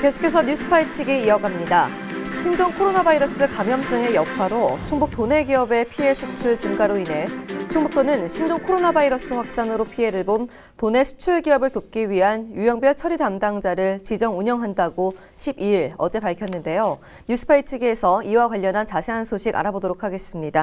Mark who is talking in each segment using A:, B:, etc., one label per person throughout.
A: 계속해서 뉴스파헤치기 이어갑니다. 신종 코로나 바이러스 감염증의 여파로 충북 도내 기업의 피해 속출 증가로 인해 충북도는 신종 코로나 바이러스 확산으로 피해를 본 도내 수출 기업을 돕기 위한 유형별 처리 담당자를 지정 운영한다고 12일 어제 밝혔는데요. 뉴스파헤치기에서 이와 관련한 자세한 소식 알아보도록 하겠습니다.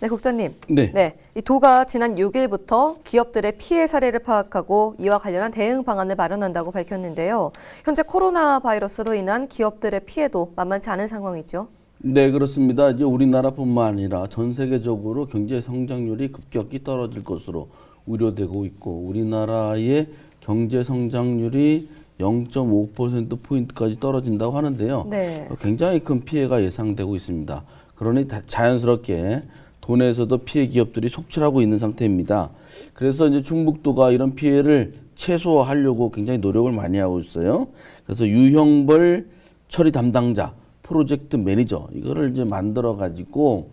A: 네, 국장님. 네. 이 도가 지난 6일부터 기업들의 피해 사례를 파악하고 이와 관련한 대응 방안을 마련한다고 밝혔는데요. 현재 코로나 바이러스로 인한 기업들의 피해도 만만치 않은 상황이죠.
B: 네, 그렇습니다. 이제 우리나라뿐만 아니라 전 세계적으로 경제 성장률이 급격히 떨어질 것으로 우려되고 있고, 우리나라의 경제 성장률이 0.5%포인트까지 떨어진다고 하는데요.
A: 네.
B: 굉장히 큰 피해가 예상되고 있습니다. 그러니 자연스럽게 도내에서도 피해 기업들이 속출하고 있는 상태입니다. 그래서 이제 충북도가 이런 피해를 최소화하려고 굉장히 노력을 많이 하고 있어요. 그래서 유형별 처리 담당자, 프로젝트 매니저 이거를 이제 만들어 가지고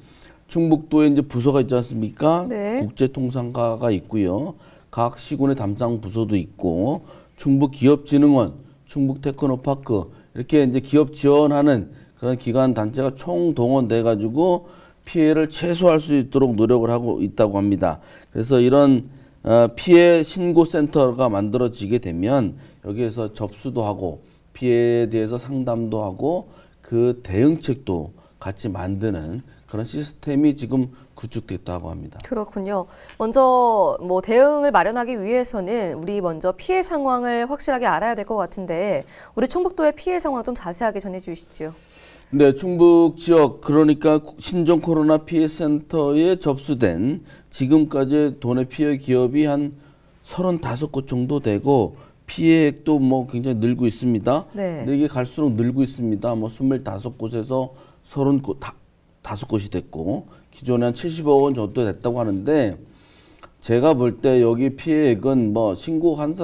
B: 충북도에 이제 부서가 있지 않습니까?
A: 네.
B: 국제통상과가 있고요. 각 시군의 담당 부서도 있고, 충북기업진흥원, 충북테크노파크 이렇게 이제 기업 지원하는 그런 기관 단체가 총동원돼 가지고 피해를 최소화할 수 있도록 노력을 하고 있다고 합니다. 그래서 이런 피해 신고 센터가 만들어지게 되면 여기에서 접수도 하고 피해에 대해서 상담도 하고 그 대응책도 같이 만드는 그런 시스템이 지금 구축됐다고 합니다.
A: 그렇군요. 먼저 대응을 마련하기 위해서는 우리 먼저 피해 상황을 확실하게 알아야 될 것 같은데 우리 충북도의 피해 상황 좀 자세하게 전해 주시죠.
B: 네, 충북 지역 그러니까 신종 코로나 피해 센터에 접수된 지금까지 도내 피해 기업이 한 35곳 정도 되고 피해액도 굉장히 늘고 있습니다.
A: 네.
B: 근데 이게 갈수록 늘고 있습니다. 25곳에서 35곳이 됐고 기존에 한 70억 원 정도 됐다고 하는데 제가 볼 때 여기 피해액은 신고한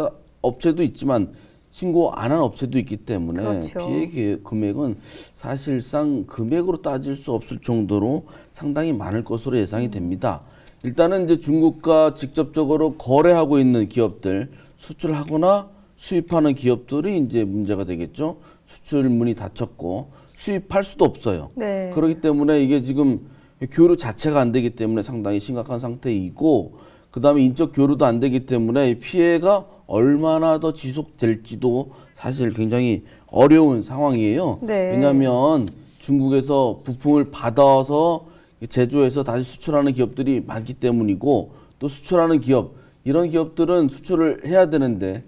B: 업체도 있지만 신고 안 한 업체도 있기 때문에
A: 그렇죠.
B: 피해 금액은 사실상 금액으로 따질 수 없을 정도로 상당히 많을 것으로 예상이 됩니다. 일단은 이제 중국과 직접적으로 거래하고 있는 기업들, 수출하거나 수입하는 기업들이 이제 문제가 되겠죠. 수출문이 닫혔고 수입할 수도 없어요.
A: 네.
B: 그렇기 때문에 이게 지금 교류 자체가 안 되기 때문에 상당히 심각한 상태이고, 그다음에 인적 교류도 안 되기 때문에 피해가 얼마나 더 지속될지도 사실 굉장히 어려운 상황이에요.
A: 네.
B: 왜냐하면 중국에서 부품을 받아서 제조해서 다시 수출하는 기업들이 많기 때문이고, 또 수출하는 기업, 이런 기업들은 수출을 해야 되는데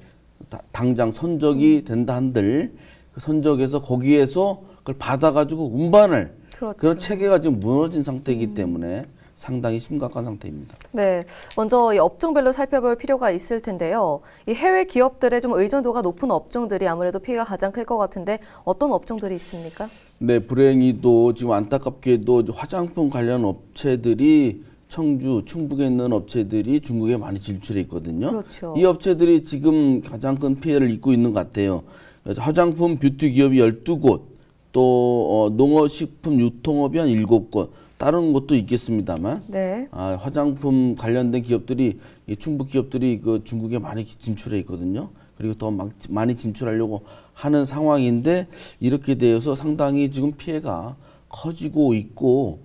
B: 당장 선적이 된다 한들 그 선적에서 거기에서 그걸 받아가지고 운반을
A: 그렇죠.
B: 그런 체계가 지금 무너진 상태이기 때문에 상당히 심각한 상태입니다.
A: 네, 먼저 이 업종별로 살펴볼 필요가 있을 텐데요. 이 해외 기업들의 좀 의존도가 높은 업종들이 아무래도 피해가 가장 클 것 같은데 어떤 업종들이 있습니까?
B: 네, 불행히도 지금 안타깝게도 화장품 관련 업체들이 충북에 있는 업체들이 중국에 많이 진출해 있거든요.
A: 그렇죠.
B: 이 업체들이 지금 가장 큰 피해를 입고 있는 것 같아요. 그래서 화장품 뷰티 기업이 12곳, 또 농어식품 유통업이 한 7곳, 다른 곳도 있겠습니다만,
A: 네.
B: 화장품 관련된 기업들이 충북 기업들이 그 중국에 많이 진출해 있거든요. 그리고 더 많이 진출하려고 하는 상황인데 이렇게 되어서 상당히 지금 피해가 커지고 있고,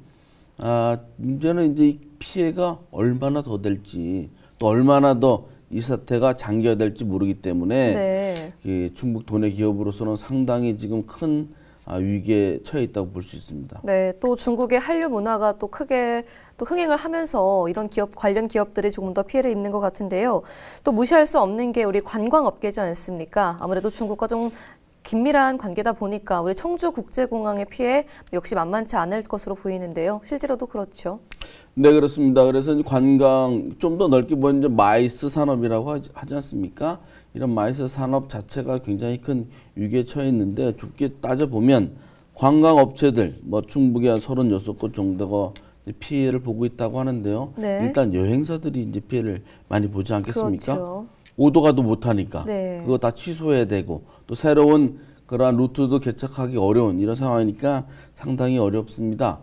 B: 문제는 이제 이 피해가 얼마나 더 될지, 또 얼마나 더 이 사태가 장기화될지 모르기 때문에
A: 네.
B: 충북 도내 기업으로서는 상당히 지금 큰 위기에 처해 있다고 볼 수 있습니다.
A: 네, 또 중국의 한류 문화가 또 크게 또 흥행을 하면서 이런 관련 기업들이 조금 더 피해를 입는 것 같은데요. 또 무시할 수 없는 게 우리 관광업계지 않습니까? 아무래도 중국과 좀 긴밀한 관계다 보니까 우리 청주국제공항의 피해 역시 만만치 않을 것으로 보이는데요. 실제로도 그렇죠.
B: 네, 그렇습니다. 그래서 이제 관광 좀 더 넓게 보면 이제 마이스 산업이라고 하지 않습니까? 이런 마이스 산업 자체가 굉장히 큰 위기에 처해 있는데 좁게 따져보면 관광업체들, 충북에 한 36곳 정도가 피해를 보고 있다고 하는데요.
A: 네.
B: 일단 여행사들이 이제 피해를 많이 보지 않겠습니까?
A: 그렇죠.
B: 오도 가도 못하니까
A: 네.
B: 그거 다 취소해야 되고 또 새로운 그러한 루트도 개척하기 어려운 이런 상황이니까 상당히 어렵습니다.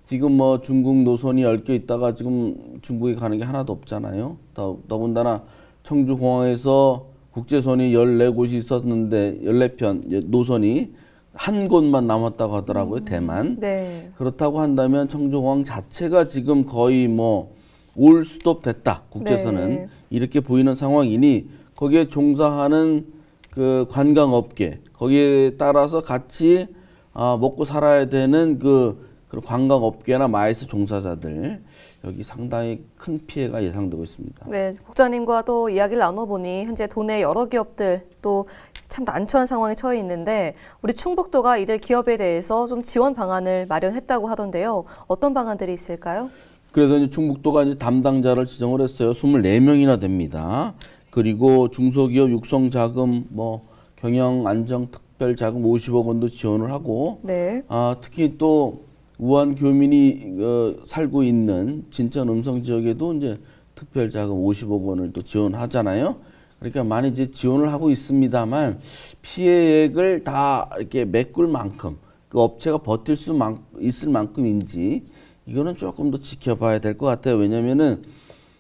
B: 지금 중국 노선이 얽혀 있다가 지금 중국에 가는 게 하나도 없잖아요. 더군다나 청주공항에서 국제선이 14곳이 있었는데 14편 노선이 한 곳만 남았다고 하더라고요. 대만.
A: 네.
B: 그렇다고 한다면 청주공항 자체가 지금 거의 뭐 올 스톱 됐다. 국제선은
A: 네.
B: 이렇게 보이는 상황이니 거기에 종사하는 그 관광업계 거기에 따라서 같이 먹고 살아야 되는 그 관광업계나 마이스 종사자들 여기 상당히 큰 피해가 예상되고 있습니다.
A: 네, 국장님과 또 이야기를 나눠보니 현재 도내 여러 기업들 또 참 난처한 상황에 처해 있는데 우리 충북도가 이들 기업에 대해서 좀 지원 방안을 마련했다고 하던데요. 어떤 방안들이 있을까요?
B: 그래서 이제 충북도가 이제 담당자를 지정을 했어요. 24명이나 됩니다. 그리고 중소기업 육성 자금, 뭐 경영 안정 특별 자금 50억 원도 지원을 하고,
A: 네.
B: 특히 또 우한 교민이 살고 있는 진천 음성 지역에도 이제 특별 자금 50억 원을 또 지원하잖아요. 그러니까 많이 이제 지원을 하고 있습니다만 피해액을 다 이렇게 메꿀 만큼 그 업체가 버틸 수 있을 만큼인지 이거는 조금 더 지켜봐야 될 것 같아요. 왜냐면은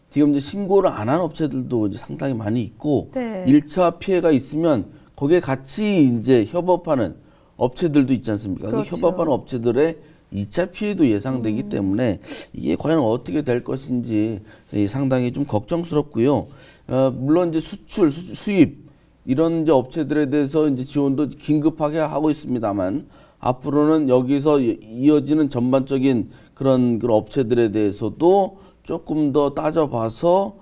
B: 지금 이제 신고를 안 한 업체들도 이제 상당히 많이 있고,
A: 네.
B: 1차 피해가 있으면 거기에 같이 이제 협업하는 업체들도 있지 않습니까?
A: 그렇죠.
B: 그 협업하는 업체들의 2차 피해도 예상되기 때문에 이게 과연 어떻게 될 것인지 상당히 좀 걱정스럽고요. 물론 이제 수출, 수입 이런 이제 업체들에 대해서 이제 지원도 긴급하게 하고 있습니다만 앞으로는 여기서 이어지는 전반적인 그런 업체들에 대해서도 조금 더 따져봐서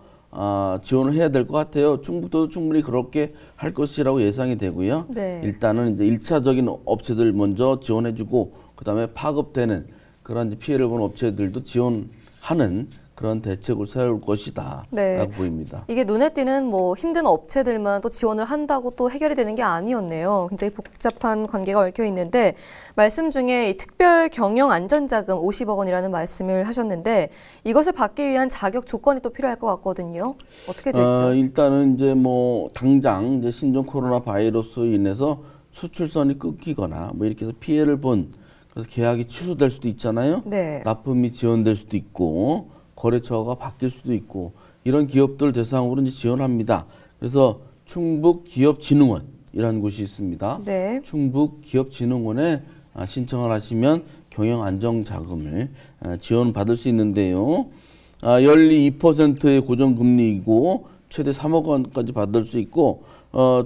B: 지원을 해야 될 것 같아요. 충북도도 충분히 그렇게 할 것이라고 예상이 되고요.
A: 네.
B: 일단은 이제 1차적인 업체들 먼저 지원해주고 그다음에 파급되는 그런 피해를 본 업체들도 지원하는 그런 대책을 세울 것이다.
A: 네.
B: 라고 보입니다.
A: 이게 눈에 띄는 뭐 힘든 업체들만 또 지원을 한다고 또 해결이 되는 게 아니었네요. 굉장히 복잡한 관계가 얽혀 있는데 말씀 중에 이 특별 경영 안전자금 50억 원이라는 말씀을 하셨는데 이것을 받기 위한 자격 조건이 또 필요할 것 같거든요. 어떻게 될지요?
B: 일단은 이제 뭐 당장 이제 신종 코로나 바이러스로 인해서 수출선이 끊기거나 뭐 이렇게 해서 피해를 본 그래서 계약이 취소될 수도 있잖아요.
A: 네.
B: 납품이 지연될 수도 있고 거래처가 바뀔 수도 있고 이런 기업들 대상으로 이제 지원합니다. 그래서 충북기업진흥원이라는 곳이 있습니다.
A: 네.
B: 충북기업진흥원에 신청을 하시면 경영안정자금을 지원받을 수 있는데요. 연리 2%의 고정금리이고 최대 3억 원까지 받을 수 있고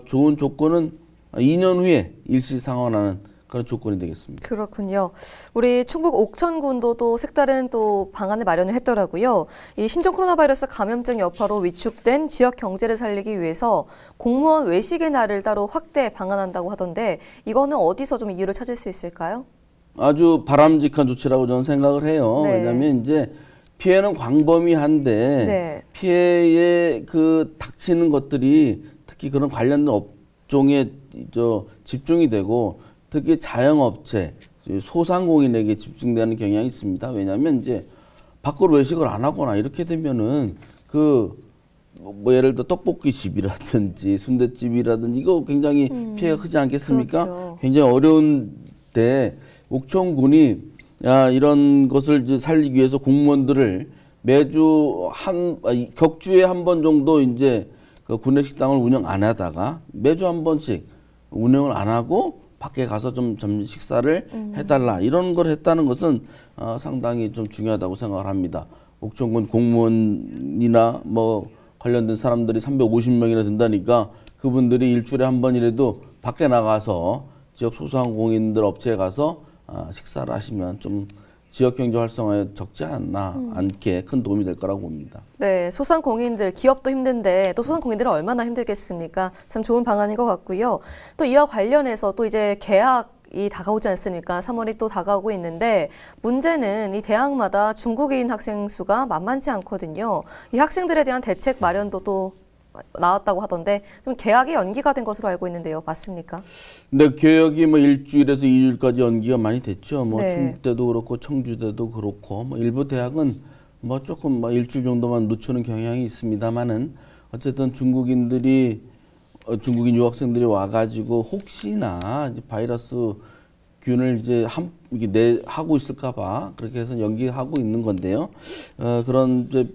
B: 좋은 조건은 2년 후에 일시 상환하는 그런 조건이 되겠습니다.
A: 그렇군요. 우리 충북 옥천군도 또 색다른 또 방안을 마련을 했더라고요. 이 신종 코로나 바이러스 감염증 여파로 위축된 지역 경제를 살리기 위해서 공무원 외식의 날을 따로 확대 방안한다고 하던데 이거는 어디서 좀 이유를 찾을 수 있을까요?
B: 아주 바람직한 조치라고 저는 생각을 해요.
A: 네.
B: 왜냐하면 이제 피해는 광범위한데
A: 네.
B: 피해에 그 닥치는 것들이 특히 그런 관련된 업종에 집중이 되고 특히 자영업체, 소상공인에게 집중되는 경향이 있습니다. 왜냐하면 이제 밖으로 외식을 안 하거나 이렇게 되면은 뭐 예를 들어 떡볶이 집이라든지 순댓집이라든지 이거 굉장히 피해가 크지 않겠습니까?
A: 그렇죠.
B: 굉장히 어려운데 옥천군이 이런 것을 이제 살리기 위해서 공무원들을 매주 격주에 한 번 정도 이제 그 구내식당을 운영 안 하다가 매주 한 번씩 운영을 안 하고 밖에 가서 좀 점심 식사를 해달라 이런 걸 했다는 것은 상당히 좀 중요하다고 생각을 합니다. 옥천군 공무원이나 뭐 관련된 사람들이 350명이나 된다니까 그분들이 일주일에 한 번이라도 밖에 나가서 지역 소상공인들 업체에 가서 식사를 하시면 좀 지역 경제 활성화에 적지 않게 큰 도움이 될 거라고 봅니다.
A: 네, 소상공인들, 기업도 힘든데 또 소상공인들은 얼마나 힘들겠습니까? 참 좋은 방안인 것 같고요. 또 이와 관련해서 또 이제 개학이 다가오지 않습니까? 3월이 또 다가오고 있는데 문제는 이 대학마다 중국인 학생 수가 만만치 않거든요. 이 학생들에 대한 대책 마련도 또 나왔다고 하던데 좀 개학이 연기가 된 것으로 알고 있는데요. 맞습니까?
B: 근데 개혁이 뭐 일주일에서 2주일까지 연기가 많이 됐죠. 뭐
A: 네.
B: 충북대도 그렇고 청주대도 그렇고 뭐 일부 대학은 뭐 조금 뭐 일주일 정도만 늦추는 경향이 있습니다만은 어쨌든 중국인 유학생들이 와가지고 혹시나 이제 바이러스 균을 이제 하고 있을까봐 그렇게 해서 연기하고 있는 건데요. 그런 이제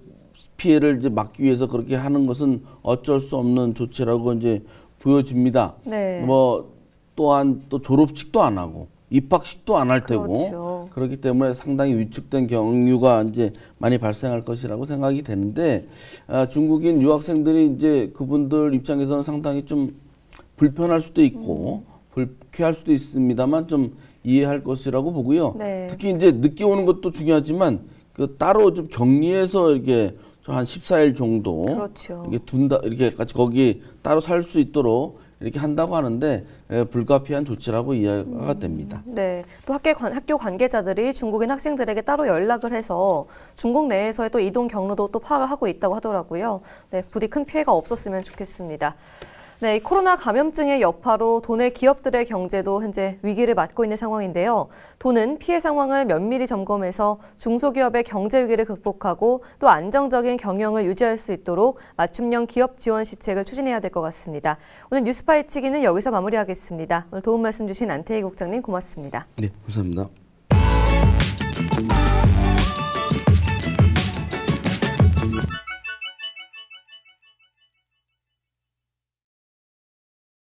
B: 피해를 이제 막기 위해서 그렇게 하는 것은 어쩔 수 없는 조치라고 이제 보여집니다.
A: 네.
B: 뭐 또한 또 졸업식도 안 하고 입학식도 안 할 테고
A: 그렇죠.
B: 그렇기 때문에 상당히 위축된 경우가 이제 많이 발생할 것이라고 생각이 되는데 중국인 유학생들이 이제 그분들 입장에서는 상당히 좀 불편할 수도 있고 불쾌할 수도 있습니다만 좀 이해할 것이라고 보고요.
A: 네.
B: 특히 이제 늦게 오는 것도 중요하지만 그 따로 좀 격리해서 이렇게 한 14일 정도
A: 그렇죠.
B: 이렇게 둔다 이렇게 같이 거기 따로 살 수 있도록 이렇게 한다고 하는데 불가피한 조치라고 이해가 됩니다.
A: 네, 또 학교 관계자들이 중국인 학생들에게 따로 연락을 해서 중국 내에서의 또 이동 경로도 또 파악을 하고 있다고 하더라고요. 네, 부디 큰 피해가 없었으면 좋겠습니다. 네, 이 코로나 감염증의 여파로 도내 기업들의 경제도 현재 위기를 맞고 있는 상황인데요. 도는 피해 상황을 면밀히 점검해서 중소기업의 경제 위기를 극복하고 또 안정적인 경영을 유지할 수 있도록 맞춤형 기업 지원 시책을 추진해야 될 것 같습니다. 오늘 뉴스 파헤치기는 여기서 마무리하겠습니다. 오늘 도움 말씀 주신 안태희 국장님 고맙습니다.
B: 네, 감사합니다.